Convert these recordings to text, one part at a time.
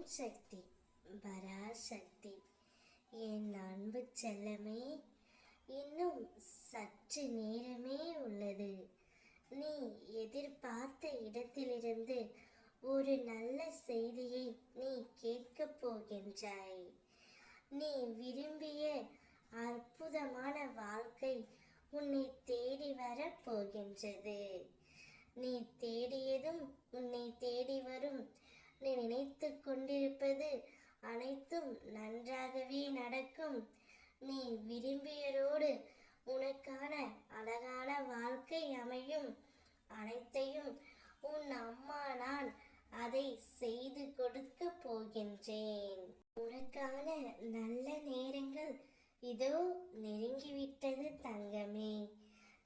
ஓம் சக்தி பராசக்தி. என் அன்பு செல்லமே, இன்னும் சற்று நேரமே உள்ளது. நீ எதிர்பார்த்த இடத்திலிருந்து ஒரு நல்ல செய்தியை நீ கேட்கப் போகின்றாய். நீ விரும்பிய அற்புதமான வாழ்க்கை உன்னை தேடி வரப் போகின்றது. நீ தேடியதும் உன்னை தேடி வரும். நீ நினைத்து கொண்டிருப்பது அனைத்தும் நன்றாகவே நடக்கும். நீ விரும்பியதோடு உனக்கான அழகான வாழ்க்கை அமையும். அனைத்தையும் உன் அம்மா நான் அதை செய்து கொடுக்க போகின்றேன். உனக்கான நல்ல நேரங்கள் இதோ நெருங்கிவிட்டது தங்கமே.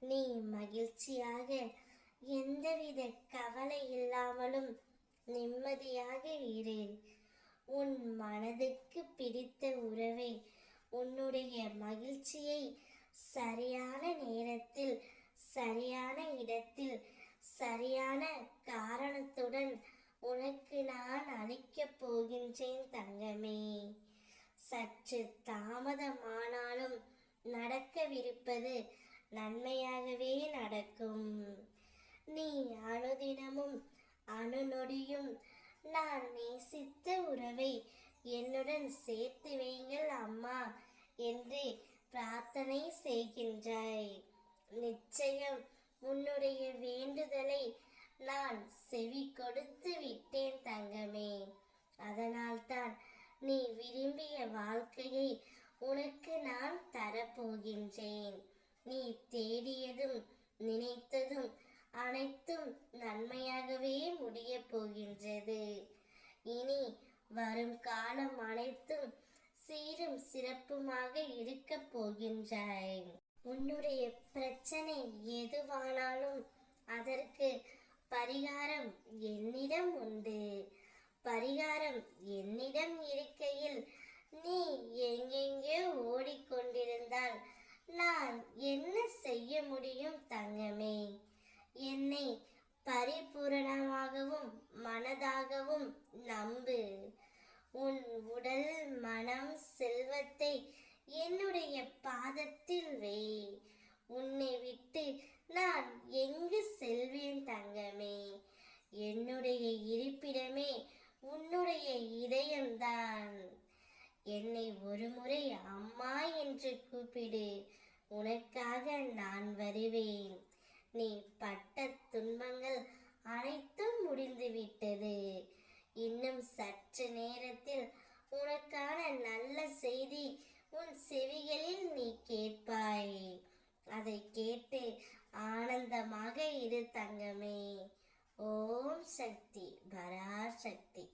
நீ மகிழ்ச்சியாக எந்தவித கவலை இல்லாமலும் நிம்மதியாக இரு. உன் மனதுக்கு பிடித்த உறவை, உன்னுடைய மகிழ்ச்சியை சரியான நேரத்தில், சரியான இடத்தில், சரியான காரணத்துடன் உனக்கு நான் அளிக்கப் போகின்றேன் தங்கமே. சற்று தாமதமானாலும் நடக்கவிருப்பது நன்மையாகவே நடக்கும். நீ அனுதினமும் அணுநொடியும் நான் நேசித்த உறவை என்னுடன் சேர்த்து வைங்கள் அம்மா என்று பிரார்த்தனை செய்கின்றாய். நிச்சயம் உன்னுடைய வேண்டுதலை நான் செவி கொடுத்து விட்டேன் தங்கமே. அதனால்தான் நீ விரும்பிய வாழ்க்கையை உனக்கு நான் தரப்போகின்றேன். நீ தேடியதும் நினைத்ததும் அனைத்தும் நன்மையாகவே முடிய போகின்றது. இனி வரும் காலம் அனைத்தும் சீரும் சிறப்புமாக இருக்க போகின்றாய். உன்னுடைய பிரச்சனை எதுவானாலும் அதற்கு பரிகாரம் என்னிடம் உண்டு. பரிகாரம் என்னிடம் இருக்கையில் நீ எங்கெங்கே ஓடிக்கொண்டிருந்தால் நான் என்ன செய்ய முடியும் தங்கமே? என்னை பரிபூரணமாகவும் மனதாகவும் நம்பு. உன் உடல், மனம், செல்வத்தை என்னுடைய பாதத்தில் வை. உன்னை விட்டு நான் எங்கு செல்வேன் தங்கமே? என்னுடைய இருப்பிடமே உன்னுடைய இதயம்தான். என்னை ஒருமுறை அம்மா என்று கூப்பிடு, உனக்காக நான் வருவேன். நீ பட்ட துன்பங்கள் அனைத்தும் முடிந்துவிட்டது. இன்னும் சற்று நேரத்தில் உனக்கான நல்ல செய்தி உன் செவிகளில் நீ கேட்பாய். அதை கேட்டு ஆனந்தமாக இரு தங்கமே. ஓம் சக்தி பராசக்தி.